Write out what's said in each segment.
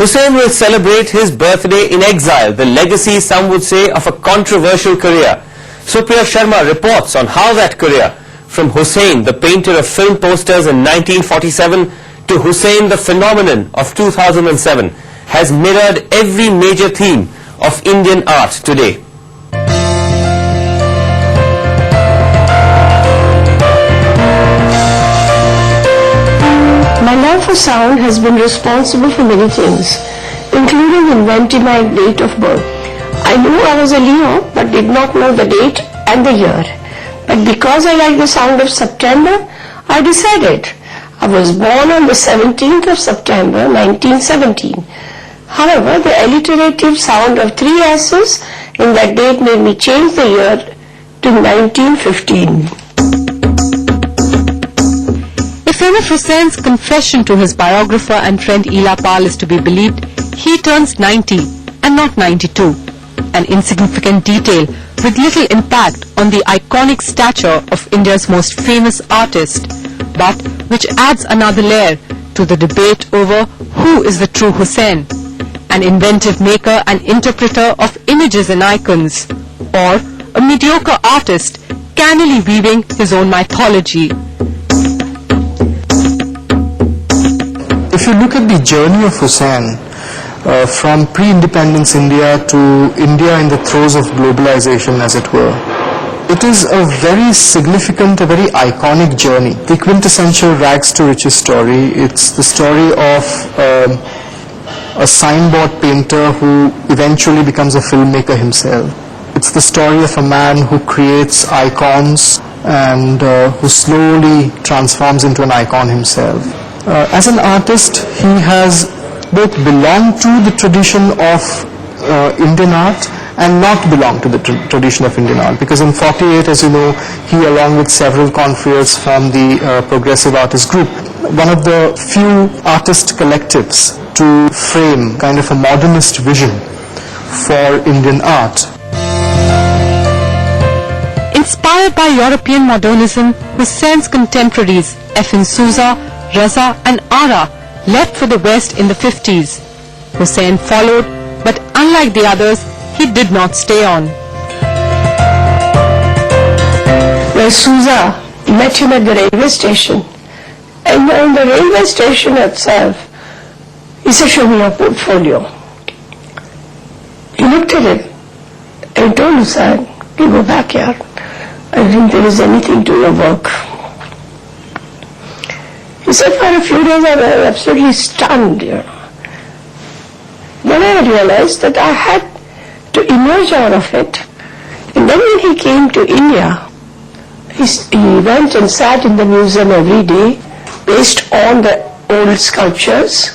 Hussain will celebrate his birthday in exile, the legacy, some would say, of a controversial career. Supriya Sharma reports on how that career, from Hussain, the painter of film posters in 1947, to Hussain, the phenomenon of 2007, has mirrored every major theme of Indian art today. My love for sound has been responsible for many things, including inventing my date of birth. I knew I was a Leo, but did not know the date and the year. But because I like the sound of September, I decided. I was born on the 17th of September, 1917. However, the alliterative sound of 3 S's in that date made me change the year to 1915. If M F Hussain's confession to his biographer and friend Ela Pal is to be believed, he turns 90 and not 92. An insignificant detail with little impact on the iconic stature of India's most famous artist, but which adds another layer to the debate over who is the true Hussain, an inventive maker and interpreter of images and icons, or a mediocre artist cannily weaving his own mythology. If you look at the journey of Hussain, from pre-independence India to India in the throes of globalization, as it were, it is a very significant, a very iconic journey. The quintessential rags to riches story. It's the story of a signboard painter who eventually becomes a filmmaker himself. It's the story of a man who creates icons and who slowly transforms into an icon himself. As an artist, he has both belonged to the tradition of Indian art and not belonged to the tradition of Indian art, because in 48, as you know, he along with several confreres formed the Progressive Artist Group, one of the few artist collectives to frame kind of a modernist vision for Indian art. Inspired by European modernism, Hussein's contemporaries F. Souza, Raza and Ara left for the West in the 50s. Hussain followed, but unlike the others, he did not stay on. Where Souza met him at the railway station, and on the railway station itself, he said, "Show me your portfolio." He looked at it and told Hussain, "You go back here. I think there is anything to your work." He said, for a few days I was absolutely stunned. Then I realized that I had to emerge out of it. And then when he came to India, he went and sat in the museum every day based on the old sculptures.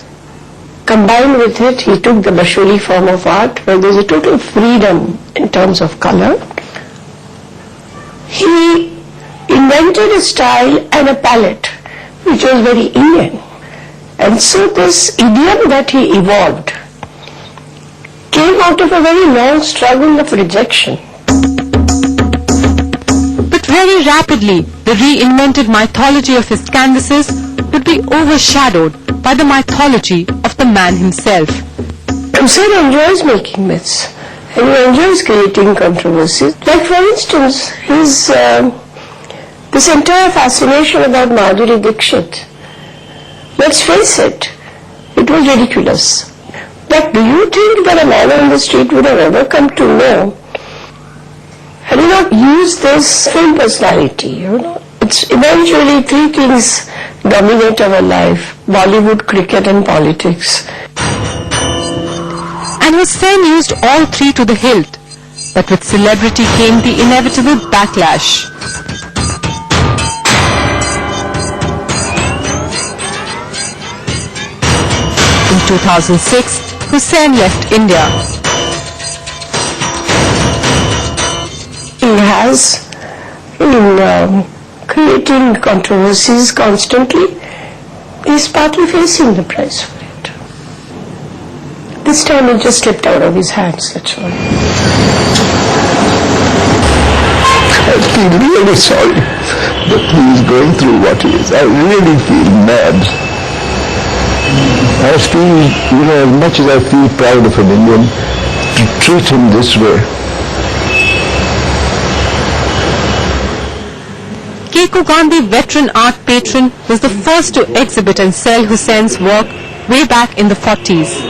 Combined with it, he took the Bashuli form of art where there is a total freedom in terms of color. He invented a style and a palette which was very Indian. And so this idiom that he evolved came out of a very long struggle of rejection. But very rapidly, the reinvented mythology of his canvases would be overshadowed by the mythology of the man himself. Hussain enjoys making myths and he enjoys creating controversies. Like for instance, his this entire fascination about Madhuri Dixit. Let's face it, it was ridiculous. But do you think that a man on the street would have ever come to know, had he not used this film personality? It's eventually 3 things dominate our life: Bollywood, cricket and politics. And Hussain used all 3 to the hilt, but with celebrity came the inevitable backlash. In 2006, Hussain left India. He has been creating controversies constantly. He's partly facing the price for it. This time it just slipped out of his hands, that's all. I feel really sorry that he is going through what he is. I really feel mad. I feel, as much as I feel proud of an Indian, to treat him this way. Keku Gandhi, veteran art patron, was the first to exhibit and sell Hussein's work way back in the 40s.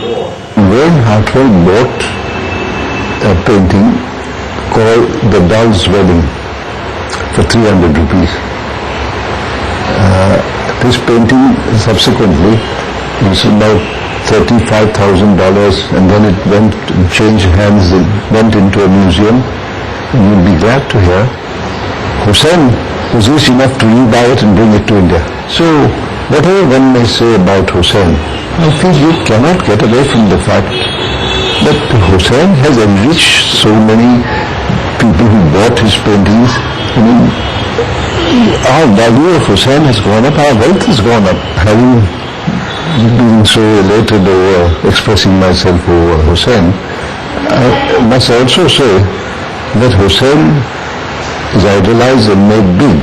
When Hartwell bought a painting called The Doll's Wedding for 300 rupees, this painting subsequently was about $35,000, and then it changed hands, it went into a museum. And you'll be glad to hear Hussain was rich enough to rebuy it and bring it to India. So whatever one may say about Hussain, I feel you cannot get away from the fact that Hussain has enriched so many people who bought his paintings. I mean, our value of Hussain has gone up, our wealth has gone up. Having been so elated over expressing myself over Hussain, I must also say that Hussain is idolized and made big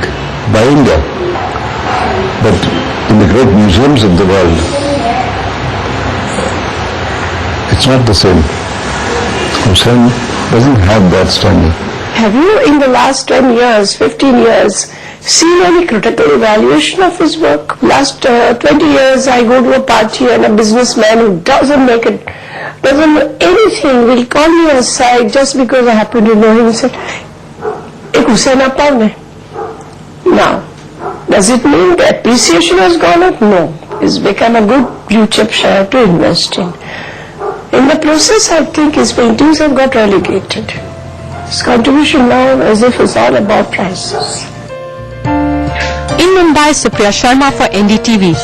by India. But in the great museums of the world, it's not the same. Hussain doesn't have that standing. Have you, in the last 10 years, 15 years, seen any critical evaluation of his work? Last 20 years, I go to a party and a businessman who doesn't know anything will call me aside just because I happen to know him and say, "Ek Hussain Appam hai." Now, does it mean the appreciation has gone up? No. It's become a good blue chip share to invest in. In the process, I think his paintings have got relegated. His contribution now as if it's all about prices. In Mumbai, Supriya Sharma for NDTV.